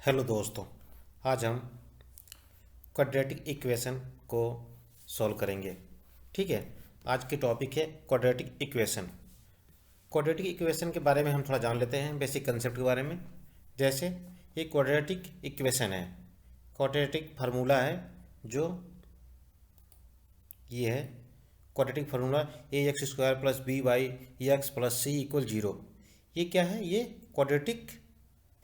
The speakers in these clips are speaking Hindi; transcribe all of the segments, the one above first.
हेलो दोस्तों। आज हम क्वाड्रेटिक इक्वेशन को सॉल्व करेंगे। ठीक है। आज की टॉपिक है क्वाड्रेटिक इक्वेशन। क्वाड्रेटिक इक्वेशन के बारे में हम थोड़ा जान लेते हैं, बेसिक कंसेप्ट के बारे में। जैसे ये क्वाड्रेटिक इक्वेशन है, क्वाड्रेटिक फार्मूला है जो ये है quadratic formula a x square plus b y x plus c equal zero. ये क्या है? ये क्वाड्रेटिक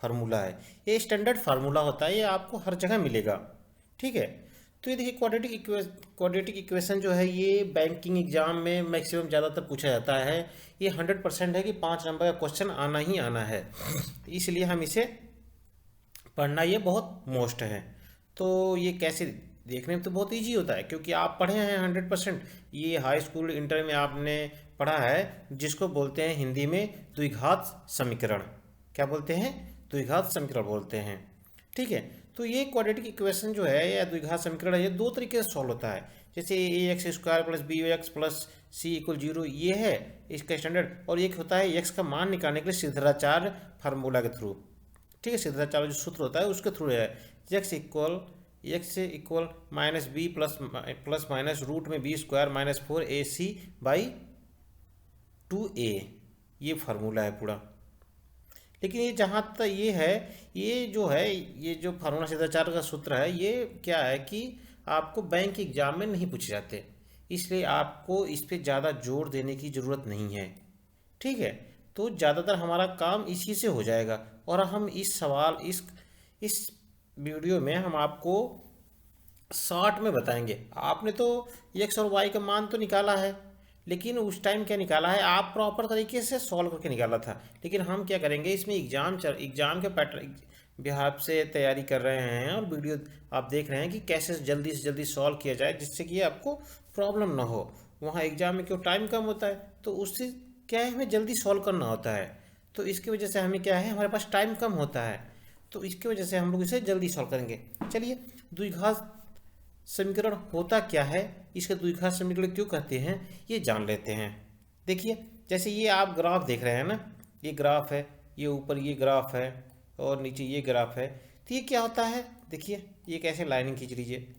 फार्मूला है। ये स्टैंडर्ड फार्मूला होता है, ये आपको हर जगह मिलेगा। ठीक है। तो ये देखिए क्वाड्रेटिक इक्वेशन जो है ये बैंकिंग एग्जाम में मैक्सिमम ज़्यादातर पूछा जाता है। ये 100% है कि 5 नंबर का क्वेश्चन आना ही आना है, तो इसलिए हम इसे पढ़ना ये बहुत मोस्ट है। तो ये कैसे देखने में तो बहुत इजी होता है, क्योंकि आप पढ़े हैं 100%। ये हाई स्कूल इंटर में आपने पढ़ा है, जिसको बोलते हैं हिंदी में द्विघात समीकरण। क्या बोलते हैं? द्विघात समीकरण बोलते हैं। ठीक है। तो ये क्वाड्रेटिक इक्वेशन जो है या द्विघात समीकरण है, ये दो तरीके से सॉल्व होता है। जैसे a x square plus b x plus c equal zero, ये है इसका स्टैंडर्ड। और एक होता है एक्स का मान निकालने के लिए सिद्धाचार्य फार्मूला के थ्रू। ठीक है। सिद्धाचार्य जो सूत्र होता है उसके थ्रू है। X equal minus b plus minus root में b square minus 4ac by 2a, ये फार्मूला है पूरा। लेकिन ये जहाँ तक ये है, ये जो फार्मूला सिद्धाचार्य का सूत्र है, ये क्या है कि आपको बैंक एग्जाम में नहीं पूछे जाते, इसलिए आपको इस पे ज़्यादा जोर देने की ज़रूरत नहीं है। ठीक है। तो ज़्यादातर हमारा काम इसी से हो जाएगा। और हम इस वीडियो में हम आपको शॉर्ट में बताएंगे। आपने तो एक्स और वाई का मान तो निकाला है, लेकिन उस टाइम क्या निकाला है, आप प्रॉपर तरीके से सॉल्व करके निकाला था। लेकिन हम क्या करेंगे, इसमें एग्जाम के पैटर्न बिहार से तैयारी कर रहे हैं और वीडियो आप देख रहे हैं कि कैसे जल्दी से जल्दी सॉल्व किया जाए, जिससे कि आपको प्रॉब्लम ना हो। वहाँ एग्जाम में क्यों टाइम कम होता है, तो उससे क्या है, हमें जल्दी सॉल्व करना होता है। तो इसकी वजह से हमें क्या है, हमारे पास टाइम कम होता है, तो इसकी वजह से हम लोग इसे जल्दी सॉल्व करेंगे। चलिए, द्विघात समीकरण होता क्या है, इसके द्विघात समीकरण क्यों कहते हैं, ये जान लेते हैं। देखिए, जैसे ये आप ग्राफ देख रहे हैं ना, ये ग्राफ है, ये ऊपर ये ग्राफ है और नीचे ये ग्राफ है। तो ये क्या होता है, देखिए ये कैसे लाइनिंग खींच लीजिए।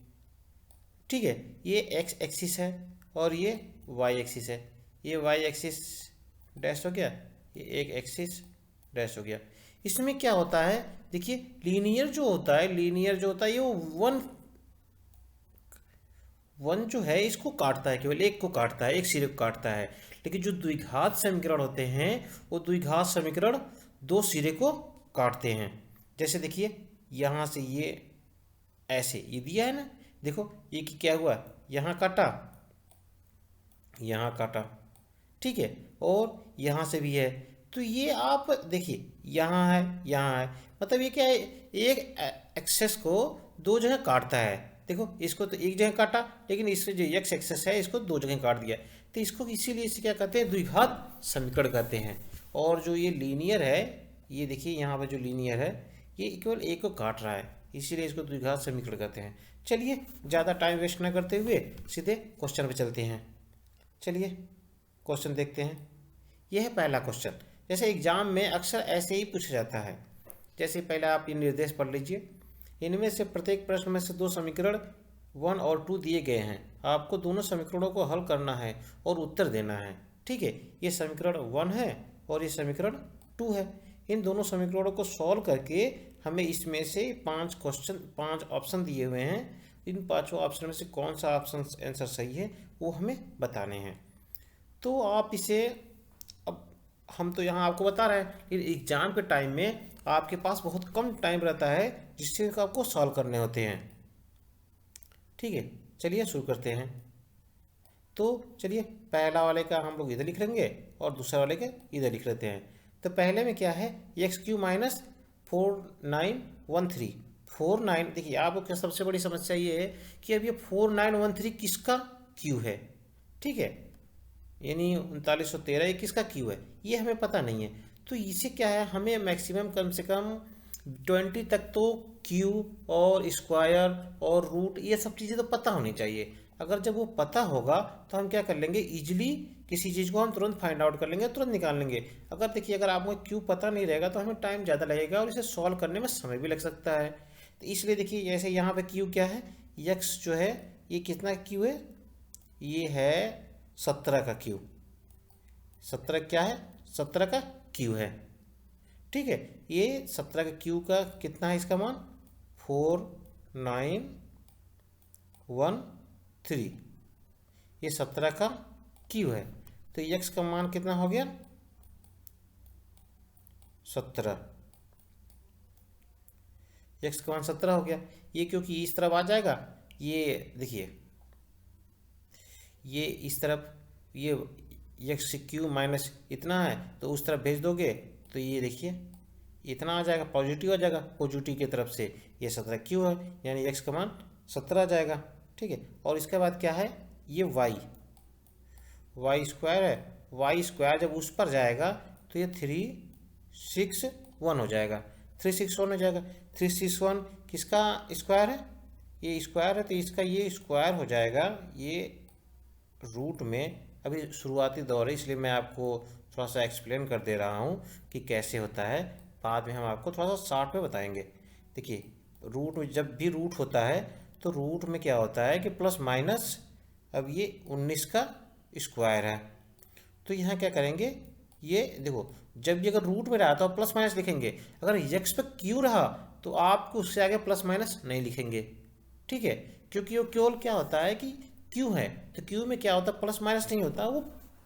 ठीक है। ये एक्स एक्सिस है और ये वाई एक्सिस है। ये वाई एक्सिस डैश हो गया, ये एक एक्सिस डैश हो गया। इसमें क्या होता है, देखिए लीनियर जो होता है ये वो वन जो है इसको काटता है, केवल एक को काटता है, एक सिरे को काटता है। लेकिन जो द्विघात समीकरण होते हैं, वो द्विघात समीकरण दो सिरे को काटते हैं। जैसे देखिए, यहाँ से ये ऐसे ये दिया है ना, देखो ये कि क्या हुआ, यहाँ काटा, यहाँ काटा। ठीक है। और यहाँ से भी है, तो ये आप देखिए यहाँ है, यहाँ है, मतलब ये क्या है, एक एक्सेस को दो जगह काटता है। देखो इसको तो एक जगह काटा, लेकिन इससे जो एक्स एक्सेस है इसको दो जगह काट दिया। तो इसको इसीलिए इसे क्या कहते हैं, द्विघात समीकरण कहते हैं। और जो ये लीनियर है, ये देखिए यहाँ पर जो लीनियर है, ये केवल एक को काट रहा है, इसीलिए इसको द्विघात समीकरण कहते हैं। चलिए, ज़्यादा टाइम वेस्ट ना करते हुए सीधे क्वेश्चन पे चलते हैं। चलिए क्वेश्चन देखते हैं। यह है पहला क्वेश्चन। जैसे एग्जाम में अक्सर ऐसे ही पूछा जाता है। जैसे पहले आप ये निर्देश पढ़ लीजिए। इनमें से प्रत्येक प्रश्न में से दो समीकरण 1 और 2 दिए गए हैं। आपको दोनों समीकरणों को हल करना है और उत्तर देना है। ठीक है। ये समीकरण 1 है और ये समीकरण 2 है। इन दोनों समीकरणों को सॉल्व करके हमें इसमें से 5 ऑप्शन दिए हुए हैं। इन 5 ऑप्शन में से कौन सा ऑप्शन आंसर सही है, वो हमें बताने हैं। तो आप इसे, अब हम तो यहाँ आपको बता रहे हैं, लेकिन एग्जाम के टाइम में आपके पास बहुत कम टाइम रहता है जिससे आपको सॉल्व करने होते हैं। ठीक है। चलिए शुरू करते हैं। तो चलिए, पहला वाले का हम लोग इधर लिख लेंगे और दूसरा वाले का इधर लिख लेते हैं। तो पहले में क्या है, एक्स क्यू माइनस 4913। 49, देखिए आपको क्या सबसे बड़ी समस्या ये है कि अब ये 4913 किसका क्यू है। ठीक है, यानी 3913 ये किसका क्यू है, ये हमें पता नहीं है। तो इसे क्या है, हमें मैक्सिमम कम से कम 20 तक तो क्यू और स्क्वायर और रूट ये सब चीज़ें तो पता होनी चाहिए। अगर जब वो पता होगा तो हम क्या कर लेंगे, इजीली किसी चीज़ को हम तुरंत फाइंड आउट कर लेंगे, तुरंत निकाल लेंगे। अगर देखिए अगर आपको क्यू पता नहीं रहेगा तो हमें टाइम ज़्यादा लगेगा और इसे सॉल्व करने में समय भी लग सकता है। तो इसलिए देखिए जैसे यहाँ पे क्यू क्या है, यक्स जो है ये कितना क्यू है, ये है 17 का क्यू। 17 क्या है, 17 का क्यू है। ठीक है, ये 17 का क्यू का कितना है इसका मान 4913, ये 17 का क्यू है। तो यक्स का मान कितना हो गया 17, यक्स का मान 17 हो गया। ये क्योंकि इस तरफ आ जाएगा, ये देखिए ये इस तरफ, ये यक्स क्यू माइनस इतना है तो उस तरफ भेज दोगे तो ये देखिए इतना आ जाएगा, पॉजिटिव आ जाएगा, पॉजिटिव की तरफ से ये 17 क्यू है, यानी एक्स का मान 17 आ जाएगा। ठीक है, और इसके बाद क्या है, ये वाई स्क्वायर है, वाई स्क्वायर जब उस पर जाएगा तो ये 361 हो जाएगा, 361 हो जाएगा। 361 किसका स्क्वायर है, ये स्क्वायर है, तो इसका ये स्क्वायर हो जाएगा, ये रूट में अभी शुरुआती दौर है इसलिए मैं आपको थोड़ा सा एक्सप्लेन कर दे रहा हूँ कि कैसे होता है, बाद में हम आपको थोड़ा सा शॉर्ट में बताएंगे। देखिए रूट में जब भी रूट होता है तो रूट में क्या होता है कि प्लस माइनस, अब ये 19 का स्क्वायर है तो यहाँ क्या करेंगे, ये देखो जब ये अगर रूट में रहा तो आप प्लस माइनस लिखेंगे, अगर यक्स पे क्यू रहा तो आपको उससे आगे प्लस माइनस नहीं लिखेंगे। ठीक है, क्योंकि वो केवल क्या होता है कि क्यू है, तो क्यू में क्या होता है प्लस माइनस नहीं होता, वो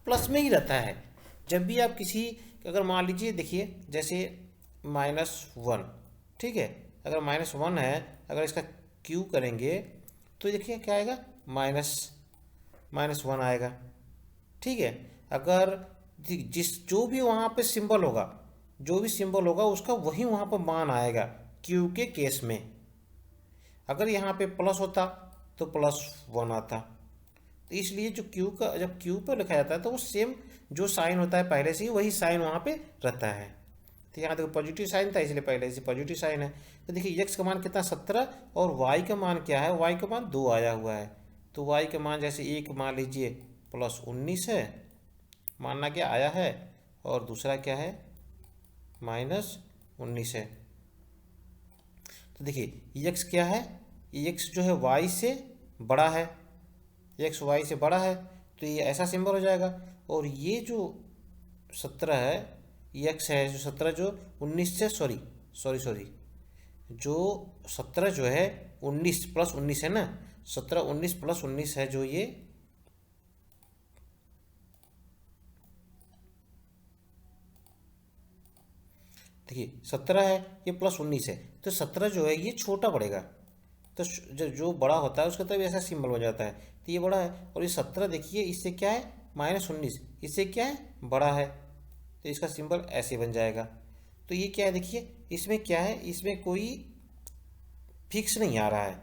प्लस में ही रहता है। जब भी आप किसी, अगर मान लीजिए देखिए जैसे -1, ठीक है, अगर -1 है, अगर इसका क्यू करेंगे तो देखिए क्या आएगा, -1 आएगा। ठीक है, अगर जो भी वहाँ पे सिंबल होगा, जो भी सिंबल होगा उसका वही वहाँ पर मान आएगा क्यू के केस में। अगर यहाँ पे प्लस होता तो +1 आता, तो इसलिए जो क्यू का जब क्यू पर लिखा जाता है तो वो सेम जो साइन होता है पहले से ही वही साइन वहाँ पे रहता है। तो यहाँ देखो पॉजिटिव साइन था इसलिए पहले से पॉजिटिव साइन है। तो देखिए x का मान कितना 17 और y का मान क्या है, y का मान 2 आया हुआ है। तो y का मान जैसे एक मान लीजिए +19 है, मानना क्या आया है, और दूसरा क्या है -19 है। तो देखिए x क्या है, x जो है y से बड़ा है, x y से बड़ा है तो ये ऐसा सिंबल हो जाएगा। और ये जो 17 है, x है जो 17 जो 19 से सॉरी जो 17 जो है 19 + 19 है ना, 17 19 + 19 है जो ये देखिए 17 है ये +19 है, तो 17 जो है ये छोटा पड़ेगा, तो जो बड़ा होता है उसका तभी ऐसा सिंबल हो जाता है, तो ये बड़ा है। और ये 17 देखिए इससे क्या है -19, इससे क्या है बड़ा है, तो इसका सिंबल ऐसे बन जाएगा। तो ये क्या है देखिए, इसमें क्या है, इसमें कोई फिक्स नहीं आ रहा है।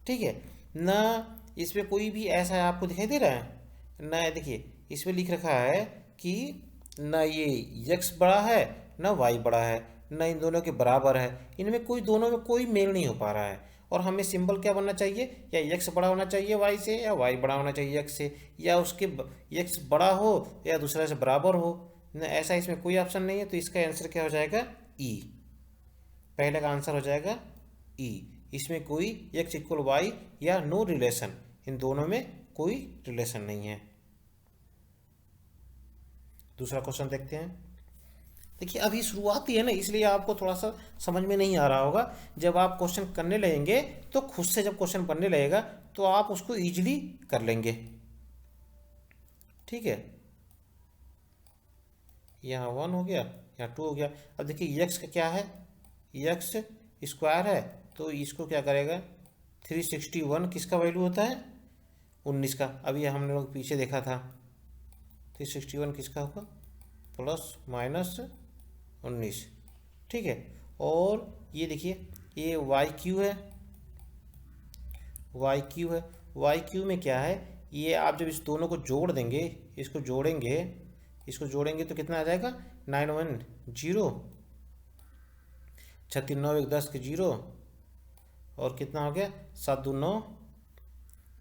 ठीक है ना, इसमें कोई भी ऐसा आपको दिखाई दे रहा है ना, देखिए इसमें लिख रखा है कि ना ये यक्स बड़ा है ना वाई बड़ा है, ना इन दोनों के बराबर है, इनमें कोई दोनों में कोई मेल नहीं हो पा रहा है। और हमें सिंबल क्या बनना चाहिए, या यक्स बड़ा होना चाहिए वाई से, या वाई बड़ा होना चाहिए यक्स से, या उसके यक्स बड़ा हो या दूसरे से बराबर हो ना, ऐसा इसमें कोई ऑप्शन नहीं है। तो इसका आंसर क्या हो जाएगा ई, पहले का आंसर हो जाएगा ई। इसमें कोई एक्स इक्वल वाई या नो रिलेशन, इन दोनों में कोई रिलेशन नहीं है। दूसरा क्वेश्चन देखते हैं। देखिए अभी शुरुआती है ना, इसलिए आपको थोड़ा सा समझ में नहीं आ रहा होगा। जब आप क्वेश्चन करने लगेंगे तो खुद से जब क्वेश्चन बनने लगेगा तो आप उसको इजीली कर लेंगे। ठीक है, यहाँ 1 हो गया, यहाँ 2 हो गया। अब देखिए यक्स का क्या है, यक्स स्क्वायर है, तो इसको क्या करेगा 361 किसका वैल्यू होता है 19 का। अभी हम लोग पीछे देखा था 361 किसका होगा +-19। ठीक है, और ये देखिए ये वाई क्यू है, वाई क्यू है, वाई क्यू में क्या है, ये आप जब इस दोनों को जोड़ देंगे, इसको जोड़ेंगे तो कितना आ जाएगा 910, 36 9 1 10 के 0, और कितना हो गया 7 2 9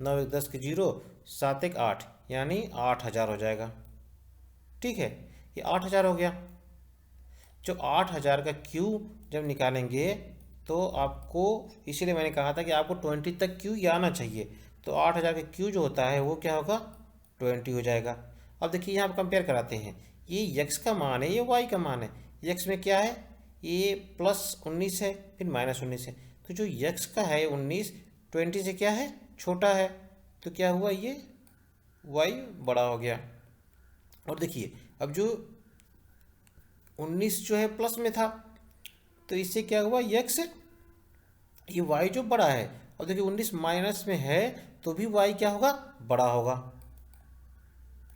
9 1 10 के 0, 7 1 8, यानी 8,000 हो जाएगा। ठीक है, ये 8,000 हो गया। जो 8,000 का क्यू जब निकालेंगे तो आपको, इसीलिए मैंने कहा था कि आपको 20 तक क्यू ये आना चाहिए। तो 8,000 का क्यू जो होता है वो क्या होगा, 20 हो जाएगा। अब देखिए यहाँ पर कंपेयर कराते हैं, ये यक्स का मान है, ये वाई का मान है। यक्स में क्या है, ये +19 है, फिर -19 है। तो जो यक्स का है 19, 20 से क्या है, छोटा है। तो क्या हुआ, ये वाई बड़ा हो गया। और देखिए अब जो 19 जो है प्लस में था, तो इससे क्या हुआ, यक्स, ये वाई जो बड़ा है। और देखिए 19 माइनस में है तो भी वाई क्या होगा, बड़ा होगा।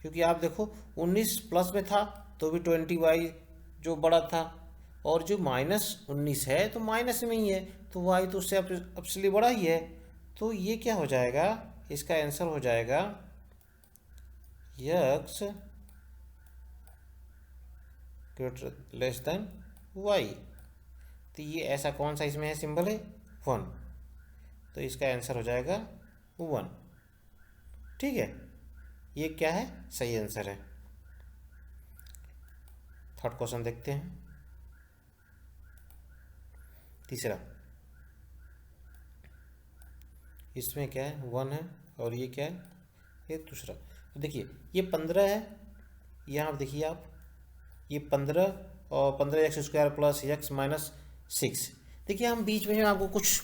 क्योंकि आप देखो 19 प्लस में था तो भी 20 वाई जो बड़ा था, और जो -19 है तो माइनस में ही है, तो वाई तो उससे अपसली बड़ा ही है। तो ये क्या हो जाएगा, इसका आंसर हो जाएगा x greater less than y. तो ये ऐसा कौन सा इसमें है सिंबल है, 1। तो इसका आंसर हो जाएगा 1। ठीक है, ये क्या है, सही आंसर है। थर्ड क्वेश्चन देखते हैं। तीसरा, इसमें क्या है, 1 है, और ये क्या है, ये दूसरा। तो देखिए ये 15 है, यहाँ आप देखिए आप, ये 15 और 15x² प्लस x -6। देखिए हम बीच में आपको कुछ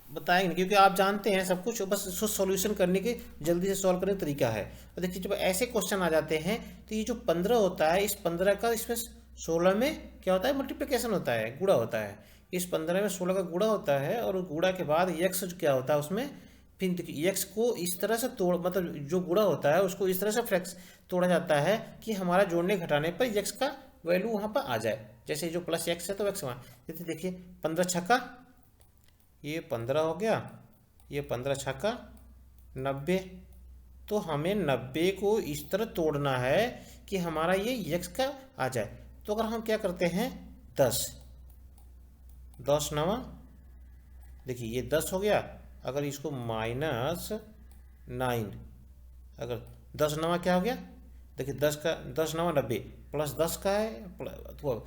बताएंगे नहीं, क्योंकि आप जानते हैं सब कुछ, बस इसको सॉल्यूशन करने के, जल्दी से सॉल्व करने का तरीका है। और देखिए जब ऐसे क्वेश्चन आ जाते हैं तो ये जो 15 होता है, इस 15 का इसमें 16 में क्या होता है, मल्टीप्लिकेशन होता है, गुणा होता है। इस 15 में 16 का गुणा होता है, और गुणा के बाद यक्स क्या होता है उसमें, फिर देखिए यक्स को इस तरह से तोड़, मतलब जो गुणा होता है उसको इस तरह से फ्रैक्स तोड़ा जाता है कि हमारा जोड़ने घटाने पर यक्स का वैल्यू वहाँ पर आ जाए। जैसे जो प्लस एक्स है तो एक्स वहाँ, जैसे देखिए 15 छक्का, ये 15 हो गया, ये 15 छक्का 90। तो हमें 90 को इस तरह तोड़ना है कि हमारा ये यक्स का आ जाए। तो अगर हम क्या करते हैं, 10 10 नवा, देखिए ये 10 हो गया। अगर इसको -9, अगर 10 नवा क्या हो गया, देखिए 10 का 10 नवा 90, प्लस 10 का है, तो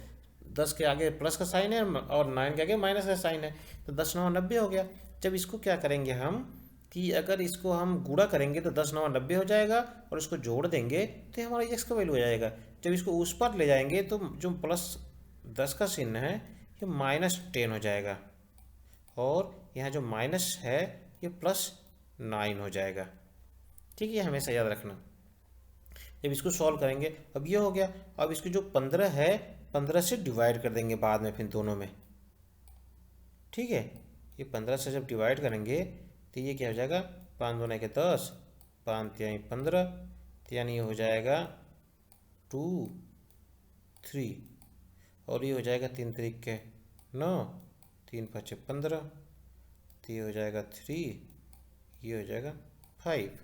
10 के आगे प्लस का साइन है और 9 के आगे माइनस का साइन है, तो 10 नवा 90 हो गया। जब इसको क्या करेंगे हम, कि अगर इसको हम गुणा करेंगे तो 10 नवा 90 हो जाएगा, और इसको जोड़ देंगे तो हमारा एक्स का वैल्यू हो जाएगा। जब इसको उस पर ले जाएंगे तो जो +10 का चिन्ह है ये -10 हो जाएगा, और यहाँ जो माइनस है ये +9 हो जाएगा। ठीक है, ये हमेशा याद रखना। जब इसको सॉल्व करेंगे, अब ये हो गया। अब इसको जो 15 है, 15 से डिवाइड कर देंगे बाद में फिर दोनों में। ठीक है, ये 15 से जब डिवाइड करेंगे तो ये क्या हो जाएगा, 5 दूना के 10, 5 तिहाई 15, तो यानी ये हो जाएगा 2 3, और ये हो जाएगा 3 3 के 9, 3 5 15, तो ये हो जाएगा 3, ये हो जाएगा 5।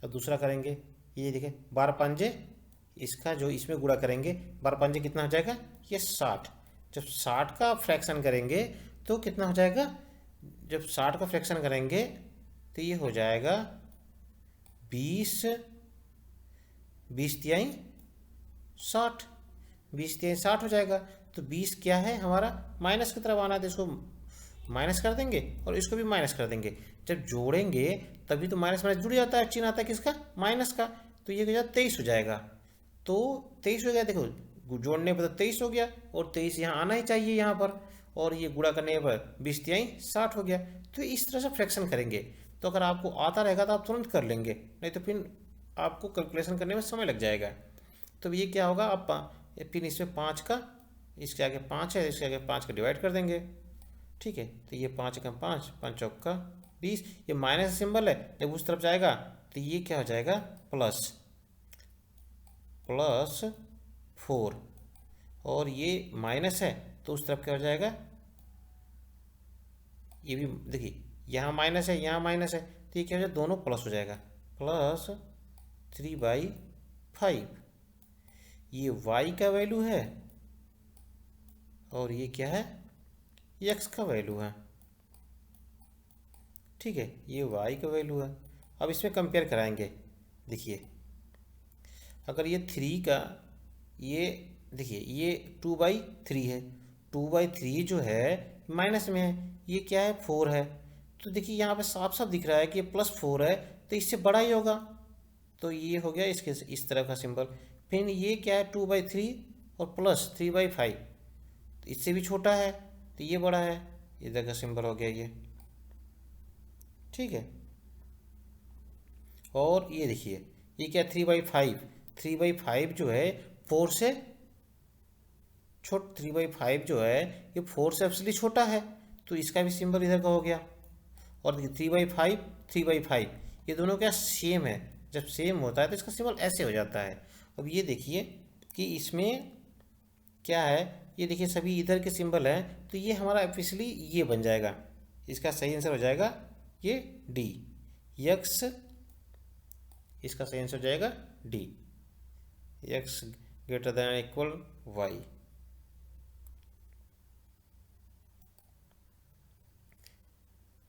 अब दूसरा करेंगे, ये देखिए 12 5, इसका जो इसमें गुणा करेंगे 12 5 कितना हो जाएगा, ये 60। जब 60 का फ्रैक्शन करेंगे तो कितना हो जाएगा, जब 60 का फ्रैक्शन करेंगे तो ये हो जाएगा 20 तिहाई 60, 20 तिहाई 60 हो जाएगा। तो 20 क्या है हमारा, माइनस की तरफ आना है, तो इसको माइनस कर देंगे और इसको भी माइनस कर देंगे। जब जोड़ेंगे तभी तो माइनस माइनस जुड़ जाता है, चिन्ह आता है किसका, माइनस का। तो ये क्या 23 हो जाएगा। तो 23 हो गया, देखो जोड़ने पर तो 23 हो गया, और 23 यहाँ आना ही चाहिए यहाँ पर, और ये गुणा करने पर 20 तिहाई 60 हो गया। तो इस तरह से फ्रैक्शन करेंगे। तो अगर आपको आता रहेगा तो आप तुरंत कर लेंगे, नहीं तो फिर आपको कैलकुलेशन करने में समय लग जाएगा। तो ये क्या होगा, आप फिर इसमें 5 का, इसके आगे 5 है, इसके आगे 5 का डिवाइड कर देंगे। ठीक है, तो ये 5 का 5, 5 चौका 20, ये माइनस सिंबल है, जब उस तरफ जाएगा तो ये क्या हो जाएगा, +4, और ये माइनस है तो उस तरफ क्या हो जाएगा, ये भी देखिए यहाँ माइनस है, यहाँ माइनस है, तो ये क्या हो जाएगा, दोनों प्लस हो जाएगा, +3/5। ये y का वैल्यू है, और ये क्या है, x का वैल्यू है। ठीक है, ये y का वैल्यू है। अब इसमें कंपेयर कराएंगे, देखिए अगर ये 3 का ये देखिए ये 2/3 है, 2/3 जो है माइनस में है, ये क्या है 4 है। तो देखिए यहाँ पे साफ साफ दिख रहा है कि ये +4 है, तो इससे बड़ा ही होगा। तो ये हो गया इसके इस तरह का सिंबल। फिर ये क्या है 2/3 और +3/5, तो इससे भी छोटा है, तो ये बड़ा है, इधर का सिंबल हो गया ये। ठीक है, और ये देखिए ये क्या 3/5, 3/5 जो है 4 से 3/5 जो है ये 4 से एक्चुअली छोटा है, तो इसका भी सिंबल इधर का हो गया। और देखिए 3/5 3/5 ये दोनों क्या सेम है, जब सेम होता है तो इसका सिंबल ऐसे हो जाता है। अब ये देखिए कि इसमें क्या है, ये देखिए सभी इधर के सिंबल हैं, तो ये हमारा ऑफिशियली ये बन जाएगा, इसका सही आंसर हो जाएगा ये डी, यक्स, इसका सही आंसर हो जाएगा D, x greater than equal y.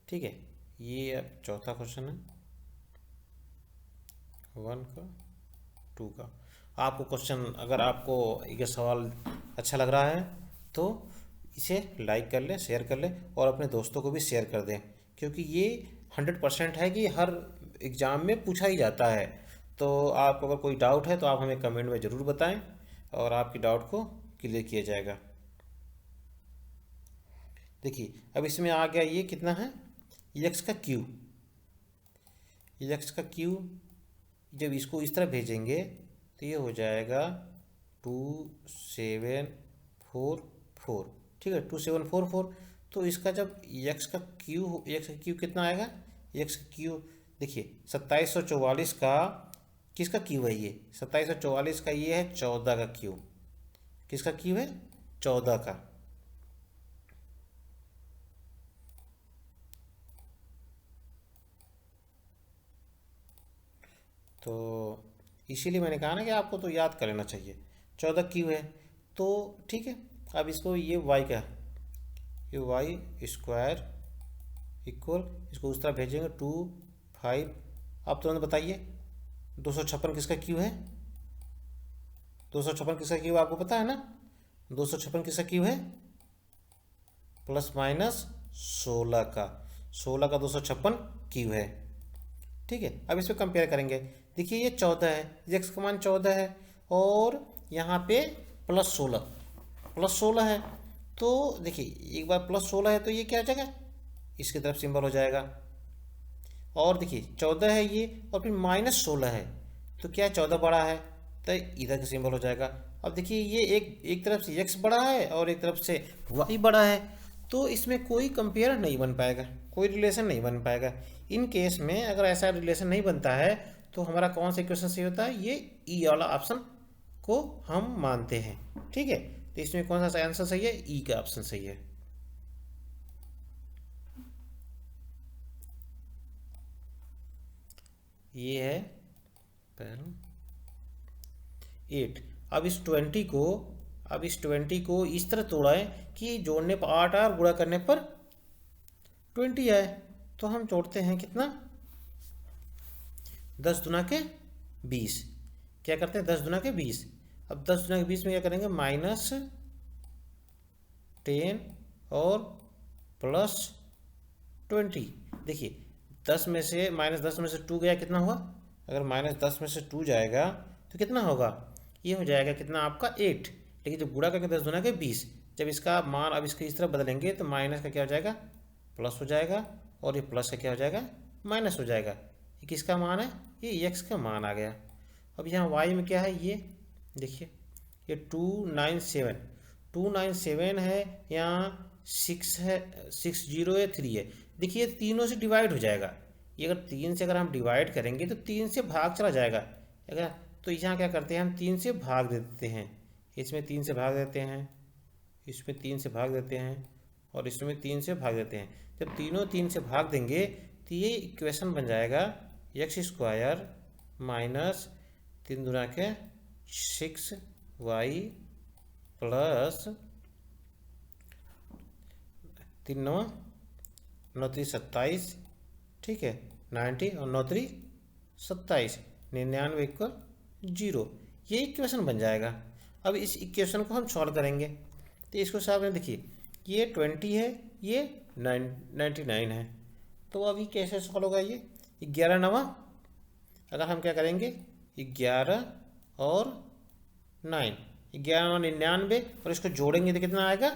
ठीक है, ये अब चौथा क्वेश्चन है 1 का 2 का। आपको क्वेश्चन, अगर आपको ये सवाल अच्छा लग रहा है तो इसे लाइक कर लें, शेयर कर लें और अपने दोस्तों को भी शेयर कर दें, क्योंकि ये 100% है कि हर एग्ज़ाम में पूछा ही जाता है। तो आपको अगर कोई डाउट है तो आप हमें कमेंट में ज़रूर बताएं और आपकी डाउट को क्लियर किया जाएगा। देखिए अब इसमें आ गया ये कितना है, यक्स का क्यू, यक्स का क्यू जब इसको इस तरह भेजेंगे तो ये हो जाएगा 2744। ठीक है 2744। तो इसका जब यक्स का क्यू कितना आएगा, यक्स का क्यू देखिए 2744 का किसका क्यू है, ये 2744 का ये है 14 का क्यू। किसका क्यू है, 14 का। तो इसीलिए मैंने कहा ना कि आपको तो याद कर लेना चाहिए, 14 क्यू है। तो ठीक है, अब इसको ये वाई का, ये वाई स्क्वायर इक्वल, इसको उस तरह भेजेंगे 2 5। आप तुरंत बताइए 256 किसका क्यू है, 256 किसका क्यू आपको पता है ना, 256 किसका क्यू है, ±16 का, 16 का 256 क्यू है। ठीक है, अब इसमें कंपेयर करेंगे, देखिए ये 14 है, एक्स का मान 14 है और यहाँ पे +16 है। तो देखिए एक बार +16 है तो ये क्या हो जाएगा, इसकी तरफ सिंबल हो जाएगा। और देखिए 14 है ये और फिर -16 है, तो क्या 14 बड़ा है, तो इधर का सिंबल हो जाएगा। अब देखिए ये एक तरफ से x बड़ा है और एक तरफ से y बड़ा है, तो इसमें कोई कंपेयर नहीं बन पाएगा, कोई रिलेशन नहीं बन पाएगा। इन केस में अगर ऐसा रिलेशन नहीं बनता है तो हमारा कौन सा इक्वेशन सही होता है, ये ई वाला ऑप्शन को हम मानते हैं। ठीक है, तो इसमें कौन सा आंसर सही है, ई का ऑप्शन सही है। ये है पहला 8। अब इस 20 को इस तरह तोड़ा है कि जोड़ने पर 8 आए और गुणा करने पर 20 आए। तो हम जोड़ते हैं कितना, 10 दुना के 20। क्या करते हैं 10 दुना के 20। अब 10 दुना के 20 में क्या करेंगे, -10 और +20। देखिए 10 में से -10 में से 2 गया, कितना हुआ, अगर -10 में से 2 जाएगा तो कितना होगा, ये हो जाएगा कितना आपका 8। लेकिन जब गुणा करके 10 दुना के 20, जब इसका मान अब इसके इस तरफ बदलेंगे तो माइनस का क्या हो जाएगा, प्लस हो जाएगा, और ये प्लस का क्या हो जाएगा, माइनस हो जाएगा। ये किसका मान है, ये x का मान आ गया। अब यहाँ y में क्या है, ये देखिए ये 297 है, यहाँ 6 है, 60 है, 3 है। देखिए तीनों से डिवाइड हो जाएगा, ये अगर 3 से अगर हम डिवाइड करेंगे तो 3 से भाग चला जाएगा। अगर तो यहाँ क्या करते हैं, हम 3 से भाग देते हैं, इसमें 3 से भाग देते हैं, इसमें 3 से भाग देते हैं और इसमें 3 से भाग देते हैं। जब तीनों 3 से भाग देंगे तो ये इक्वेशन बन जाएगा x² माइनस 3 दुना के 6y प्लस 3 9 9 3 27। ठीक है 90 और 9 3 27 99 इक्वल 0, ये इक्वेशन बन जाएगा। अब इस इक्वेशन को हम सॉल्व करेंगे, तो इसको सामने देखिए, ये 20 है, ये 99 है, तो अभी कैसे सॉल्व होगा ये? 11 नवा, अगर हम क्या करेंगे, 11 और 9, 11 और 99, और इसको जोड़ेंगे तो कितना आएगा?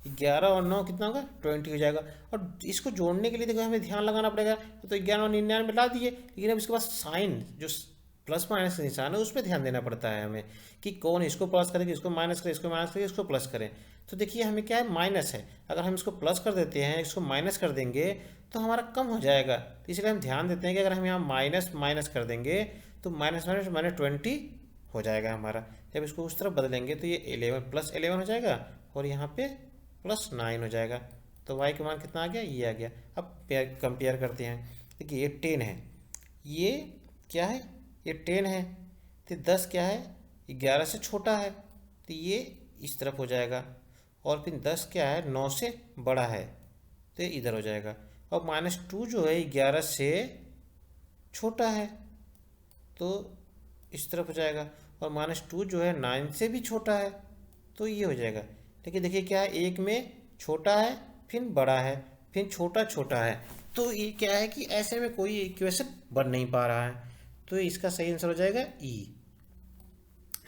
11 और 9 कितना होगा? 20 हो जाएगा। और इसको जोड़ने के लिए देखो हमें ध्यान लगाना पड़ेगा, तो 11 और 99 ला दिए, लेकिन अब इसके बाद साइन जो प्लस माइनस का निशान है उस पर ध्यान देना पड़ता है हमें, कि कौन इसको प्लस करेगा, इसको माइनस करे, इसको माइनस करे, इसको प्लस करें। तो देखिए हमें क्या है, माइनस है, अगर हम इसको प्लस कर देते हैं, इसको माइनस कर देंगे तो हमारा कम हो जाएगा। तो इसलिए हम ध्यान देते हैं कि अगर हम यहाँ माइनस माइनस कर देंगे तो माइनस माइनस माइनस 20 हो जाएगा हमारा। जब इसको उस तरफ बदलेंगे तो ये 11 प्लस 11 हो जाएगा, और यहाँ पे प्लस 9 हो जाएगा। तो y का मान कितना आ गया? ये आ गया। अब कंपेयर करते हैं, देखिए ये 10 है, ये क्या है? ये 10 है, तो 10 क्या है? 11 से छोटा है, तो ये इस तरफ हो जाएगा। और फिर 10 क्या है? 9 से बड़ा है, तो ये इधर हो जाएगा। और -2 जो है 11 से छोटा है, तो इस तरफ हो जाएगा। और -2 जो है 9 से भी छोटा है, तो ये हो जाएगा। लेकिन देखिए क्या है, एक में छोटा है, फिर बड़ा है, फिर छोटा छोटा है, तो ये क्या है कि ऐसे में कोई इक्वेशन बन नहीं पा रहा है। तो इसका सही आंसर हो जाएगा ई।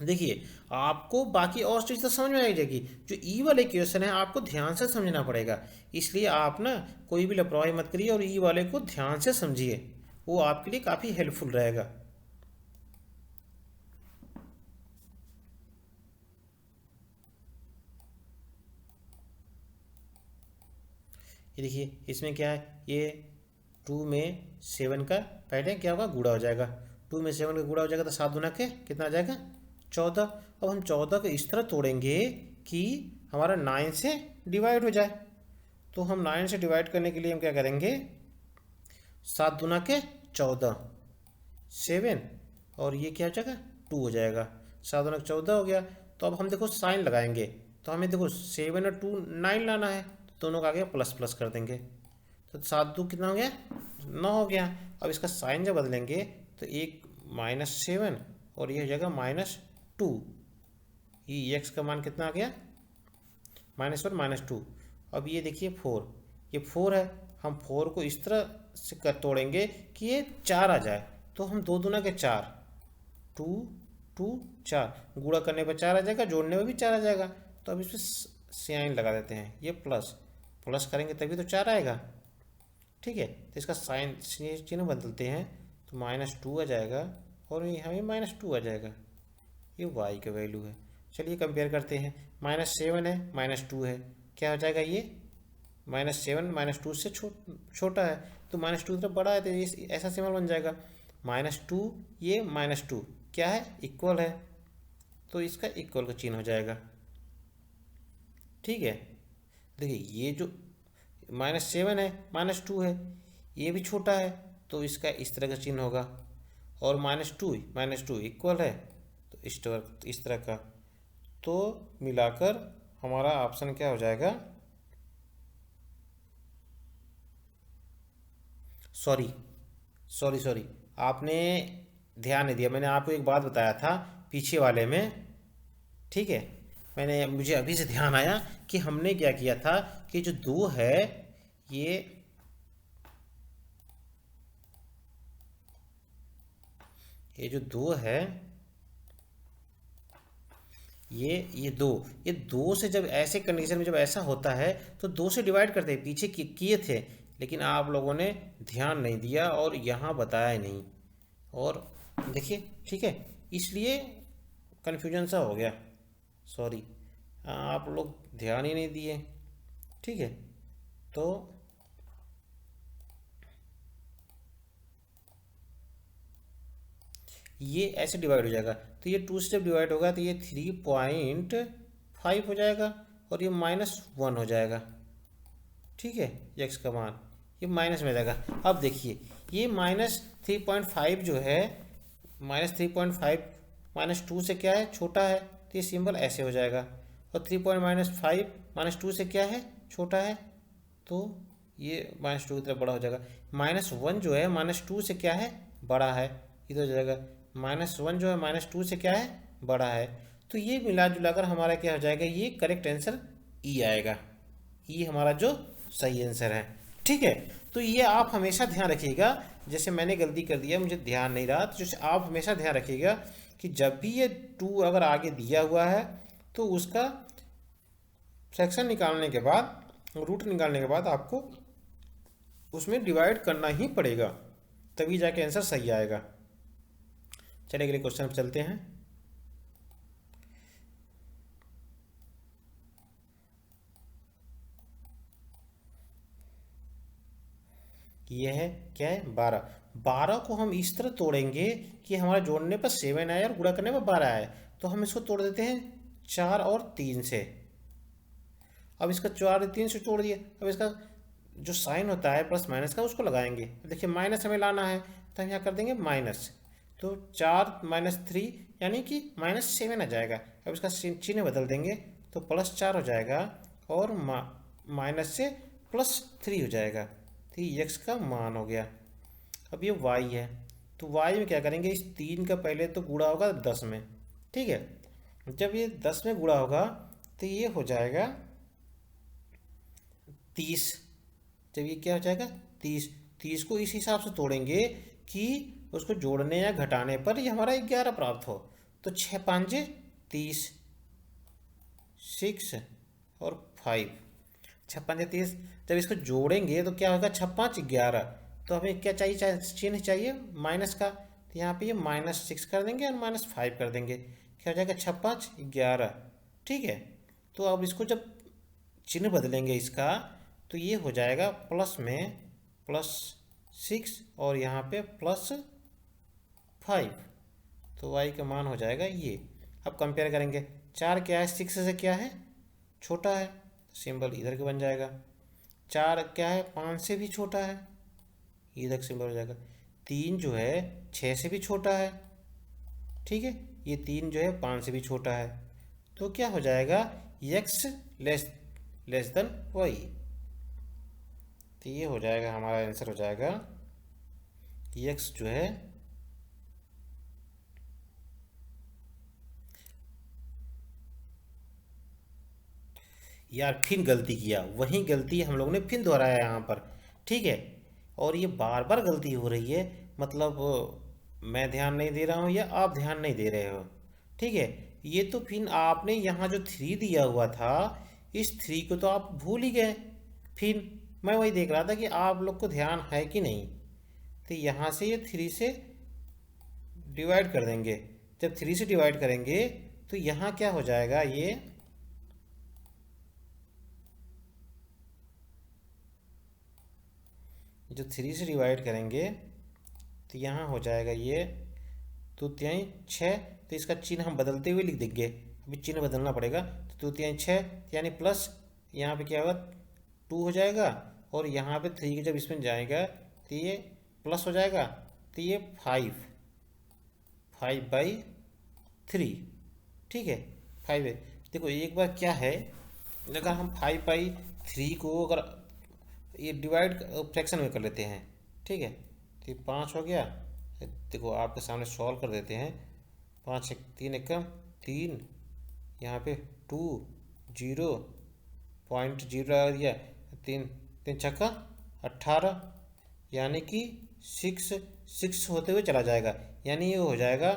देखिए आपको बाकी और चीज़ तो समझ में आ जाएगी, जो ई वाले इक्वेशन है आपको ध्यान से समझना पड़ेगा। इसलिए आप ना कोई भी लापरवाही मत करिए और ई वाले को ध्यान से समझिए, वो आपके लिए काफ़ी हेल्पफुल रहेगा। ये देखिए इसमें क्या है, ये 2 में 7 का पहले क्या होगा? गुणा हो जाएगा। 2 में 7 का गुणा हो जाएगा, तो 7 गुना के कितना आ जाएगा? 14। अब हम 14 को इस तरह तोड़ेंगे कि हमारा 9 से डिवाइड हो जाए। तो हम 9 से डिवाइड करने के लिए हम क्या करेंगे? 7 गुना के 14, 7, और ये क्या हो जाएगा? 2 हो जाएगा। 7 गुना 14 हो गया। तो अब हम देखो साइन लगाएंगे, तो हमें देखो 7 और 2 9 लाना है, तो दोनों का आगे प्लस प्लस कर देंगे, तो 7 2 कितना हो गया? 9 हो गया। अब इसका साइन जब बदलेंगे तो एक -7 और ये हो जाएगा -2। ये एक्स का मान कितना आ गया? -1 -2। अब ये देखिए 4, ये 4 है, हम 4 को इस तरह से कर तोड़ेंगे कि ये 4 आ जाए। तो हम 2 दूना के 4, 2 2 4, गुणा करने पर 4 आ जाएगा, जोड़ने में भी 4 आ जाएगा। तो अब इसमें साइन लगा देते हैं, ये प्लस प्लस करेंगे तभी तो 4 आएगा। ठीक है, तो इसका साइन चिन्ह बदलते हैं, तो -2 आ जाएगा, और यहाँ भी -2 आ जाएगा। ये y का वैल्यू है। चलिए कंपेयर करते हैं, -7 है, -2 है, क्या हो जाएगा? ये -7 -2 से छोटा है, तो -2 तरफ बड़ा है, तो ये ऐसा सिंबल बन जाएगा। -2 ये -2 क्या है? इक्वल है, तो इसका इक्वल का चिन्ह हो जाएगा। ठीक है, देखिए ये जो -7 है, -2 है, ये भी छोटा है, तो इसका इस तरह का चिन्ह होगा। और -2 इक्वल है, तो इस तरह का। तो मिलाकर हमारा ऑप्शन क्या हो जाएगा? सॉरी, आपने ध्यान नहीं दिया। मैंने आपको एक बात बताया था पीछे वाले में, ठीक है, मुझे अभी से ध्यान आया कि हमने क्या किया था कि जो 2 है, ये जो 2 है, ये 2 से जब ऐसे कंडीशन में जब ऐसा होता है तो 2 से डिवाइड करते हैं, पीछे किए थे, लेकिन आप लोगों ने ध्यान नहीं दिया और यहाँ बताया नहीं। और देखिए, ठीक है, इसलिए कन्फ्यूजन सा हो गया। सॉरी, आप लोग ध्यान ही नहीं दिए। ठीक है, तो ये ऐसे डिवाइड हो जाएगा, तो ये 2 से जब डिवाइड होगा तो ये 3.5 हो जाएगा, और ये -1 हो जाएगा। ठीक है, एक्स का मान ये माइनस में जाएगा। अब देखिए ये -3.5 जो है, -3.5 -2 से क्या है? छोटा है, तो ये सिंबल ऐसे हो जाएगा। और 3.5 -2 से क्या है? छोटा है, तो ये -2 की तरफ बड़ा हो जाएगा। -1 जो है -2 से क्या है? बड़ा है, इधर हो जाएगा। -1 जो है -2 से क्या है, बड़ा है। तो ये मिला जुलाकर हमारा क्या हो जाएगा, ये करेक्ट आंसर ई आएगा। ई हमारा जो सही आंसर है। ठीक है, तो ये आप हमेशा ध्यान रखिएगा। जैसे मैंने गलती कर दिया, मुझे ध्यान नहीं रहा, तो जैसे आप हमेशा ध्यान रखिएगा कि जब भी ये 2 अगर आगे दिया हुआ है तो उसका फ्रैक्शन निकालने के बाद, रूट निकालने के बाद आपको उसमें डिवाइड करना ही पड़ेगा, तभी जाके आंसर सही आएगा। चलिए अगले क्वेश्चन पे चलते हैं। ये है क्या है, 12। 12 को हम इस तरह तोड़ेंगे कि हमारा जोड़ने पर 7 आए और गुणा करने पर 12 आए। तो हम इसको तोड़ देते हैं 4 और 3 से। अब इसका 4 और 3 से तोड़ दिए, अब इसका जो साइन होता है प्लस माइनस का उसको लगाएंगे। देखिए माइनस हमें लाना है तो हम यहाँ कर देंगे माइनस, तो 4 - 3 यानी कि -7 आ जाएगा। अब इसका चिन्ह बदल देंगे तो +4 हो जाएगा और माइनस से +3 हो जाएगा। तो ये x का मान हो गया। अब ये y है, तो y में क्या करेंगे, इस 3 का पहले तो गुणा होगा 10 में। ठीक है, जब ये 10 में गुणा होगा तो ये हो जाएगा 30। जब ये क्या हो जाएगा 30, 30 को इस हिसाब से तोड़ेंगे कि उसको जोड़ने या घटाने पर ये हमारा 11 प्राप्त हो। तो 6 × 5 = 30, 6 और 5, 6 × 5 = 30। जब इसको जोड़ेंगे तो क्या होगा, 6 × 5 = 11। तो हमें क्या चाहिए, चिन्ह चाहिए माइनस का, तो यहाँ पे ये -6 कर देंगे और -5 कर देंगे। क्या हो जाएगा, 6 × 5 = 11। ठीक है, तो अब इसको जब चिन्ह बदलेंगे इसका, तो ये हो जाएगा प्लस में +6 और यहाँ पे +5। तो y का मान हो जाएगा ये। अब कंपेयर करेंगे, 4 क्या है 6 से क्या है, छोटा है, सिंबल इधर के बन जाएगा। 4 क्या है 5 से भी छोटा है, इधर सिंबल हो जाएगा। 3 जो है 6 से भी छोटा है। ठीक है, ये 3 जो है 5 से भी छोटा है। तो क्या हो जाएगा, x लेस देन y। तो ये हो जाएगा हमारा आंसर, हो जाएगा x जो है यार, फिर गलती किया, वही गलती हम लोगों ने फिर दोहराया यहाँ पर। ठीक है, और ये बार बार गलती हो रही है, मतलब मैं ध्यान नहीं दे रहा हूँ या आप ध्यान नहीं दे रहे हो। ठीक है, ये तो फिर आपने यहाँ जो 3 दिया हुआ था, इस 3 को तो आप भूल ही गए। फिर मैं वही देख रहा था कि आप लोग को ध्यान है कि नहीं। तो यहाँ से ये 3 से डिवाइड कर देंगे। जब 3 से डिवाइड करेंगे तो यहाँ क्या हो जाएगा, ये जो 3 से डिवाइड करेंगे तो यहाँ हो जाएगा ये 2 × 6। तो इसका चिन्ह हम बदलते हुए लिख देंगे, अभी चिन्ह बदलना पड़ेगा। तो 2 × 6 यानी प्लस, यहाँ पे क्या होगा 2 हो जाएगा, और यहाँ पे 3 के जब इसमें जाएगा तो ये प्लस हो जाएगा। तो ये 5/3। ठीक है, 5 है। देखो एक बार क्या है, अगर हम 5/3 को अगर ये डिवाइड फ्रैक्शन में कर लेते हैं। ठीक है, तो ये 5 हो गया। देखो आपके सामने सॉल्व कर देते हैं। 5 × 3 = 3, यहाँ पे 2 0.0 लगा दिया, 3 3 छक्का 18, यानी कि 6 होते हुए चला जाएगा, यानी ये हो जाएगा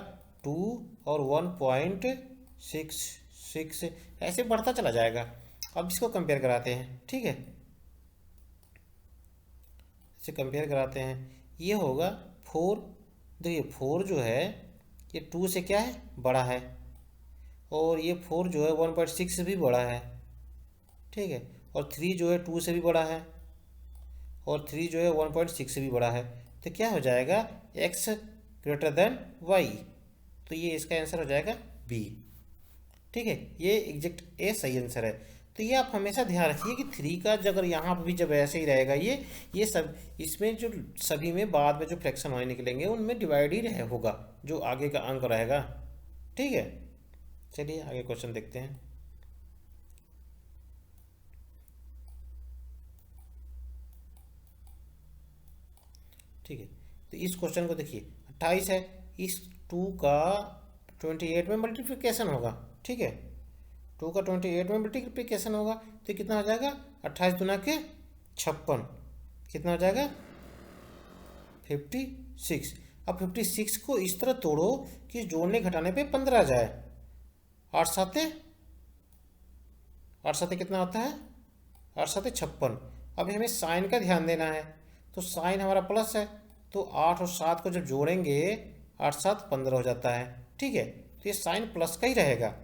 2 और 1.66, ऐसे बढ़ता चला जाएगा। अब इसको कंपेयर कराते हैं। ठीक है, इसे कंपेयर कराते हैं, ये होगा 4। देखिए 4 जो है ये 2 से क्या है, बड़ा है, और ये 4 जो है 1.6 से भी बड़ा है। ठीक है, और 3 जो है 2 से भी बड़ा है, और 3 जो है 1.6 से भी बड़ा है। तो क्या हो जाएगा, x > y। तो ये इसका आंसर हो जाएगा b। ठीक है, ये एग्जैक्ट ए सही आंसर है। तो ये आप हमेशा ध्यान रखिए कि 3 का अगर यहाँ पर भी जब ऐसे ही रहेगा, ये सब इसमें जो सभी में बाद में जो फ्रैक्शन वाले निकलेंगे उनमें डिवाइड ही होगा जो आगे का अंक रहेगा। ठीक है, चलिए आगे क्वेश्चन देखते हैं। ठीक है, तो इस क्वेश्चन को देखिए, 28 है, इस टू का 28 में मल्टीप्लिकेशन होगा, ठीक है, टू का 28 में मल्टीप्लिकेशन होगा तो कितना हो जाएगा, 28 दूना के 56, कितना हो जाएगा 56। अब 56 को इस तरह तोड़ो कि जोड़ने घटाने पे 15 आ जाए। आठ साते, आठ साते कितना होता है, 8×7 = 56। अब हमें साइन का ध्यान देना है, तो साइन हमारा प्लस है, तो 8 और 7 को जब जोड़ेंगे 8×7 = 15 हो जाता है, ठीक है, तो ये साइन प्लस का ही रहेगा,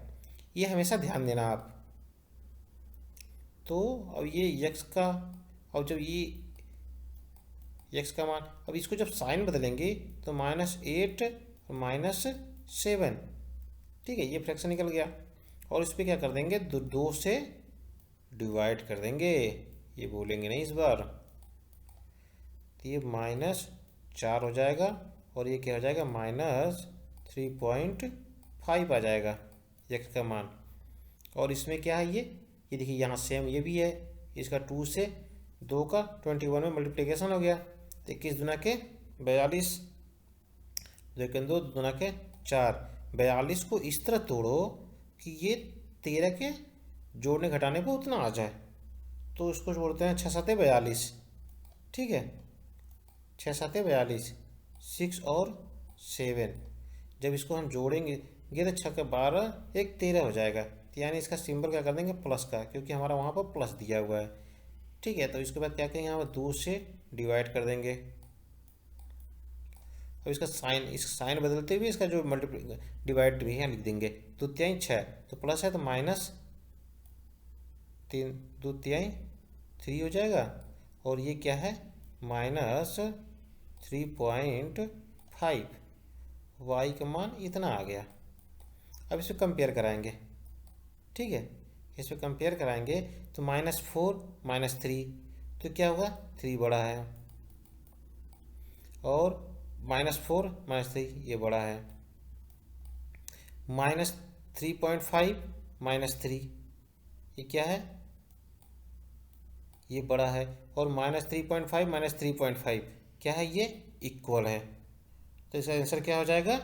ये हमेशा ध्यान देना आप। तो अब ये यक्स का, अब जब ये यक्स का मान, अब इसको जब साइन बदलेंगे तो -8 और -7, ठीक है, ये फ्रैक्शन निकल गया, और इस पर क्या कर देंगे, दो से डिवाइड कर देंगे, ये बोलेंगे नहीं इस बार, तो ये -4 हो जाएगा, और ये क्या हो जाएगा, -3.5 आ जाएगा यक्स का मान। और इसमें क्या है, ये देखिए यहाँ सेम ये भी है, इसका 2 से 2 का 21 में मल्टीप्लिकेशन हो गया, तो 21 दूना के 42, 2 दूना के 4, 42 को इस तरह तोड़ो कि ये 13 के जोड़ने घटाने पर उतना आ जाए, तो इसको जोड़ते हैं 6×7 = 42, ठीक है, 6×7 = 42, 6 और 7, जब इसको हम जोड़ेंगे ये तो 6×12 = 13 हो जाएगा, तो यानी इसका सिंबल क्या कर देंगे, प्लस का, क्योंकि हमारा वहाँ पर प्लस दिया हुआ है, ठीक है। तो इसके बाद क्या करेंगे, यहाँ पर 2 से डिवाइड कर देंगे। अब इसका साइन बदलते हुए इसका जो मल्टीप्लाई डिवाइड भी है लिख देंगे, 2×3 = 6, तो प्लस है तो -3 2×3 हो जाएगा, और ये क्या है, -3.5, वाई का मान इतना आ गया। अब इसको कंपेयर कराएंगे, ठीक है, इस पर कंपेयर कराएंगे तो -4 -3, तो क्या होगा, 3 बड़ा है, और -4 -3 ये बड़ा है, -3.5 -3 ये क्या है, ये बड़ा है, और -3.5 -3.5 क्या है, ये इक्वल है, तो इसका आंसर क्या हो जाएगा,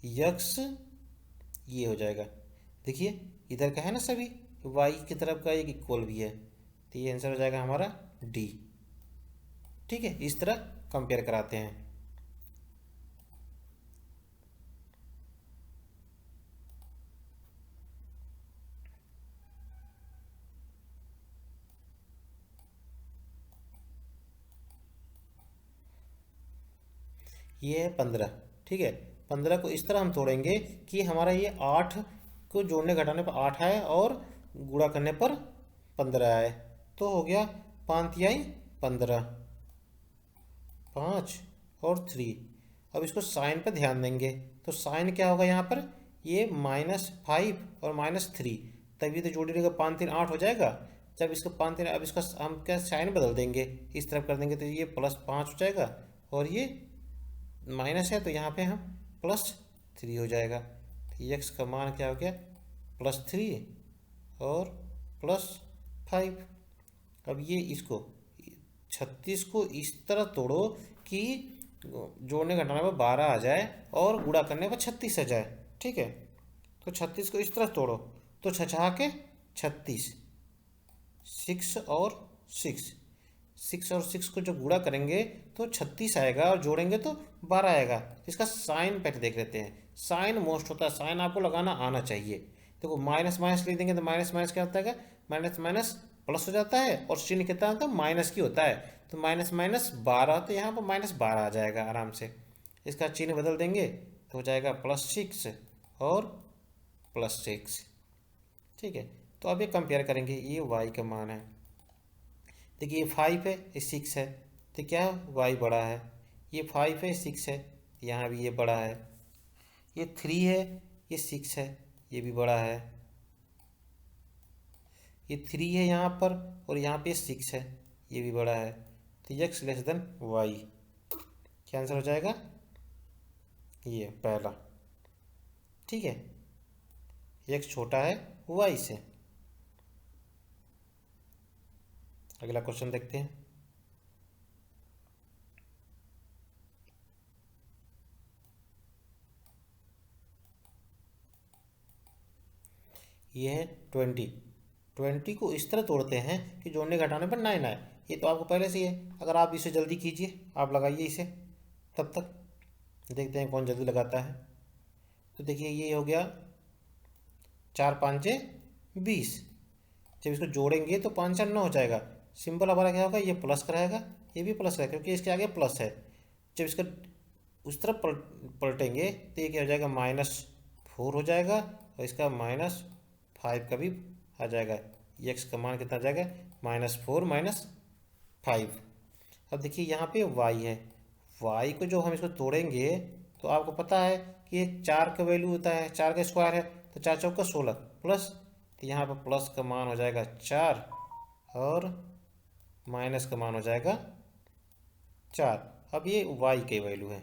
यक्स ये हो जाएगा। देखिए इधर का है ना सभी, वाई की तरफ का एक इक्वल भी है, तो ये आंसर हो जाएगा हमारा डी, ठीक है। इस तरह कंपेयर कराते हैं। ये है 15, ठीक है, 15 को इस तरह हम तोड़ेंगे कि हमारा ये 8 को जोड़ने घटाने पर 8 आए और गुणा करने पर 15 आए, तो हो गया 5×15, 5 और 3। अब इसको साइन पर ध्यान देंगे, तो साइन क्या होगा यहाँ पर, ये -5 और -3, तभी तो जोड़ी रहेगा, 5×3 = 8 हो जाएगा। जब इसको 5×3, अब इसका हम क्या साइन बदल देंगे, इस तरफ कर देंगे, तो ये +5 हो जाएगा, और ये माइनस है तो यहाँ पे हम +3 हो जाएगा, तो यक्स का मान क्या हो गया, +3 और +5। अब ये इसको 36 को इस तरह तोड़ो कि जोड़ने घटाने पर 12 आ जाए और गुणा करने पर 36 आ जाए, ठीक है, तो 36 को इस तरह तोड़ो, तो 6×6 = 36, 6 और 6 को जब गुणा करेंगे तो 36 आएगा, और जोड़ेंगे तो 12 आएगा। इसका साइन पहले देख लेते हैं, साइन मोस्ट होता है, साइन आपको लगाना आना चाहिए। देखो माइनस माइनस लिख देंगे तो माइनस माइनस क्या होता है, माइनस माइनस प्लस हो जाता है, और चिन्ह कितना होता है, माइनस की होता है, तो माइनस माइनस 12, तो यहाँ पर -12 आ जाएगा आराम से। इसका चिन्ह बदल देंगे तो हो जाएगा +6 और +6, ठीक है। तो अब ये कंपेयर करेंगे, ये y का मान है, देखिए ये 5 है, ये 6 है, तो क्या है, y बड़ा है, ये 5 है, 6 है, यहाँ भी ये बड़ा है, ये 3 है, ये 6 है, ये भी बड़ा है, ये 3 है यहाँ पर, और यहाँ पे 6 है, ये भी बड़ा है, तो x < y, क्या आंसर हो जाएगा, ये पहला, ठीक है, x छोटा है y से। अगला क्वेश्चन देखते हैं। ये है 20। 20 को इस तरह तोड़ते हैं कि जोड़ने घटाने पर 9 आए। ये तो आपको पहले से ही है। अगर आप इसे जल्दी कीजिए, आप लगाइए इसे, तब तक देखते हैं कौन जल्दी लगाता है। तो देखिए ये हो गया 4 5 20। जब इसको जोड़ेंगे तो 5 4 9 हो जाएगा। सिंबल हमारा क्या होगा, ये प्लस का रहेगा, ये भी प्लस रहेगा क्योंकि इसके आगे प्लस है। जब इसका उस तरफ पलटेंगे तो ये क्या हो जाएगा, -4 हो जाएगा, और इसका -5 का भी आ जाएगा। एक्स का मान कितना आ जाएगा, -4 -5। अब देखिए यहाँ पे वाई है। वाई को जो हम इसको तोड़ेंगे तो आपको पता है कि ये 4 का वैल्यू होता है, 4 का स्क्वायर है, तो 4 चौका 16 प्लस, तो यहाँ पर प्लस का मान हो जाएगा 4 और माइनस का मान हो जाएगा 4। अब ये वाई की वैल्यू है,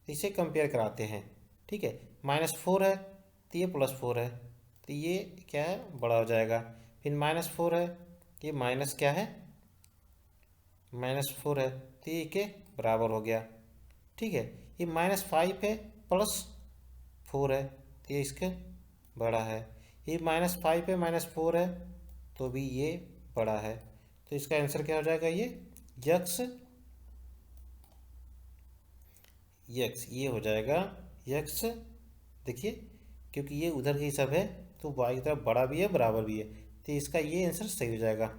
इसे कंपेयर कराते हैं। ठीक है, -4 है तो ये +4 है, तो ये क्या है, बड़ा हो जाएगा। फिर -4 है, ये माइनस क्या है, -4 है, तो ये के बराबर हो गया। ठीक है, ये -5 है, +4 है, तो ये इसके बड़ा है। ये -5 है, -4 है, तो भी ये बड़ा है। तो इसका आंसर क्या हो जाएगा, ये यक्स यक्स ये हो जाएगा यक्स। देखिए क्योंकि ये उधर की सब है तो वाई की तरफ बड़ा भी है बराबर भी है, तो इसका ये आंसर सही हो जाएगा।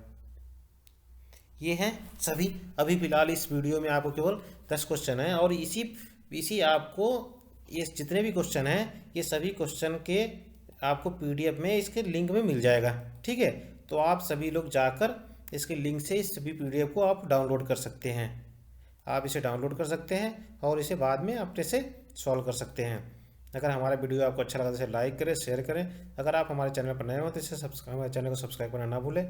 ये हैं सभी। अभी फिलहाल इस वीडियो में आपको केवल 10 क्वेश्चन हैं, और इसी इसी आपको ये जितने भी क्वेश्चन हैं ये सभी क्वेश्चन के आपको पीडीएफ में इसके लिंक में मिल जाएगा। ठीक है, तो आप सभी लोग जाकर इसके लिंक से इस सभी पीडीएफ को आप डाउनलोड कर सकते हैं। आप इसे डाउनलोड कर सकते हैं और इसे बाद में अपने से सॉल्व कर सकते हैं। अगर हमारा वीडियो आपको अच्छा लगा तो इसे लाइक करें, शेयर करें। अगर आप हमारे चैनल पर नए हो तो इसे हमारे चैनल को सब्सक्राइब करना ना भूलें।